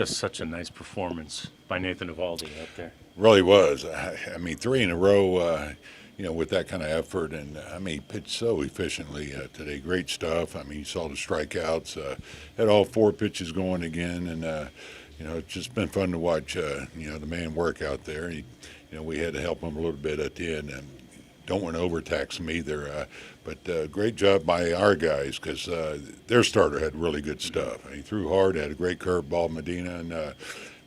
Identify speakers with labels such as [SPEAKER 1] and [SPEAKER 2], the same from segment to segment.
[SPEAKER 1] just such a nice performance by Nathan Eovaldi out there.
[SPEAKER 2] Really was. I mean, three in a row, with that kind of effort. And, he pitched so efficiently today. Great stuff. I mean, you saw the strikeouts, had all four pitches going again. And, it's just been fun to watch, the man work out there. We had to help him a little bit at the end. And don't want to overtax him either. But great job by our guys because their starter had really good stuff. He threw hard, had a great curveball, Medina, and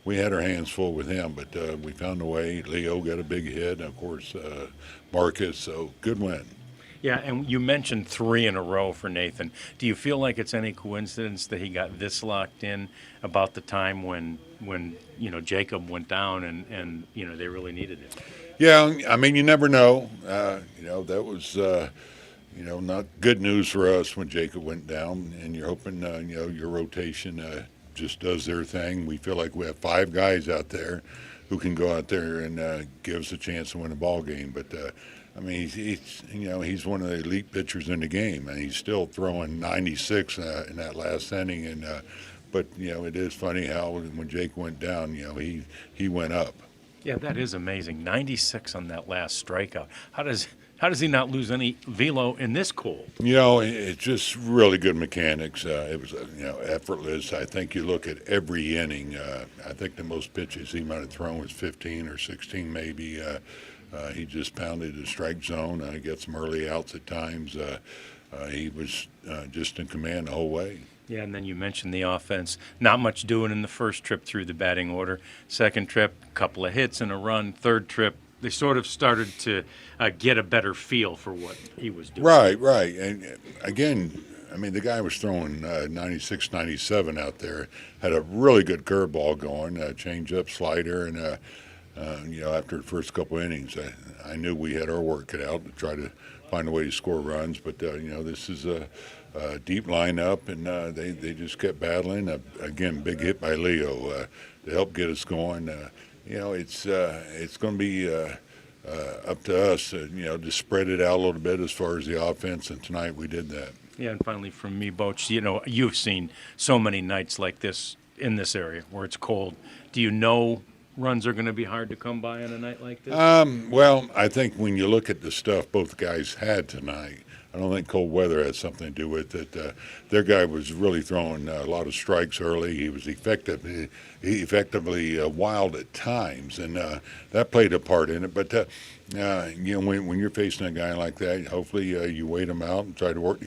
[SPEAKER 2] we had our hands full with him, but we found a way. Leo got a big hit, and of course, Marcus, so good win.
[SPEAKER 1] Yeah, and you mentioned three in a row for Nathan. Do you feel like it's any coincidence that he got this locked in about the time when Jacob went down and they really needed it?
[SPEAKER 2] Yeah, I mean, you never know. That was, not good news for us when Jacob went down, and you're hoping, your rotation just does their thing. We feel like we have five guys out there who can go out there and give us a chance to win a ball game. But he's one of the elite pitchers in the game, and he's still throwing 96 in that last inning. And but it is funny how when Jake went down, he went up.
[SPEAKER 1] Yeah, that is amazing. 96 on that last strikeout. How does he not lose any velo in this cold?
[SPEAKER 2] It's just really good mechanics. It was, effortless. I think you look at every inning. I think the most pitches he might have thrown was 15 or 16 maybe. He just pounded the strike zone. Got some early outs at times. He was just in command the whole way.
[SPEAKER 1] Yeah, and then you mentioned the offense. Not much doing in the first trip through the batting order. Second trip, a couple of hits and a run. Third trip, they sort of started to get a better feel for what he was doing.
[SPEAKER 2] Right. And again, the guy was throwing 96, 97 out there. Had a really good curveball going, change-up, slider, and after the first couple innings, I knew we had our work cut out to try to find a way to score runs. But this is a deep lineup, and they just kept battling. Again, big hit by Leo to help get us going. It's going to be up to us, to spread it out a little bit as far as the offense, and tonight we did that.
[SPEAKER 1] Yeah, and finally from me, Bochy, you've seen so many nights like this in this area where it's cold. Do you know runs are going to be hard to come by on a night like this?
[SPEAKER 2] Well, I think when you look at the stuff both guys had tonight, I don't think cold weather had something to do with it. Their guy was really throwing a lot of strikes early. He was effectively wild at times, and that played a part in it. But when you're facing a guy like that, hopefully you wait him out and try to work,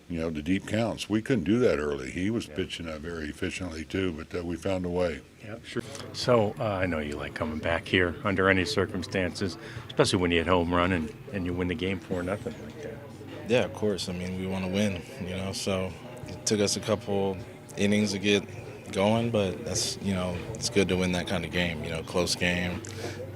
[SPEAKER 2] the deep counts. We couldn't do that early. He was pitching very efficiently too, but we found a way.
[SPEAKER 1] Yeah, sure. So I know you like coming back here under any circumstances, especially when you hit home run and you win the game 4-0 like that.
[SPEAKER 3] Yeah, of course. We want to win, so it took us a couple innings to get going, but that's, it's good to win that kind of game, close game.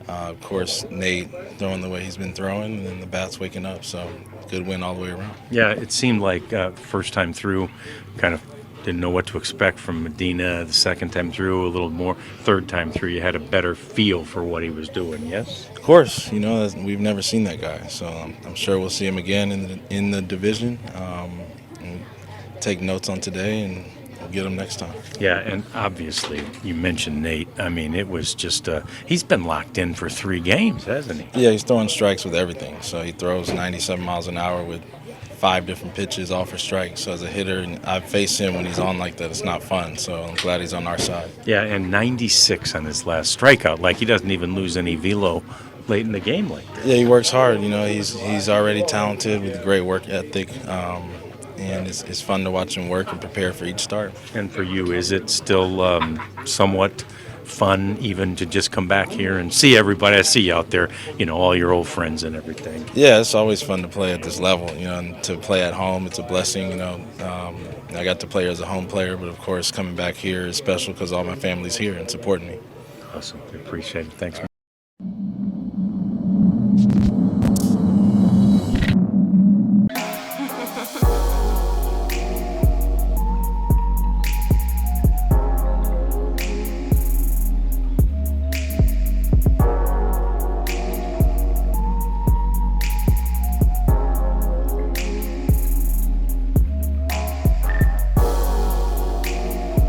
[SPEAKER 3] Of course, Nate throwing the way he's been throwing, and then the bats waking up, so good win all the way around.
[SPEAKER 1] Yeah, it seemed like first time through, kind of didn't know what to expect from Medina. The second time through, a little more. Third time through, you had a better feel for what he was doing, yes?
[SPEAKER 3] Of course, we've never seen that guy, so I'm sure we'll see him again in the division. And take notes on today, and we'll get him next time.
[SPEAKER 1] Yeah, and obviously you mentioned Nate. It was just he's been locked in for 3 games, hasn't he?
[SPEAKER 3] Yeah, he's throwing strikes with everything. So he throws 97 miles an hour with 5 different pitches, all for strikes. So as a hitter, and I've faced him when he's on like that. It's not fun. So I'm glad he's on our side.
[SPEAKER 1] Yeah, and 96 on his last strikeout. Like, he doesn't even lose any velo late in the game like that.
[SPEAKER 3] Yeah, he works hard. He's already talented with a great work ethic. And it's fun to watch him work and prepare for each start.
[SPEAKER 1] And for you, is it still somewhat fun even to just come back here and see everybody? I see you out there, all your old friends and everything.
[SPEAKER 3] Yeah, it's always fun to play at this level, and to play at home, it's a blessing, I got to play as a home player, but of course coming back here is special because all my family's here and supporting me.
[SPEAKER 1] Awesome. I appreciate it. Thanks.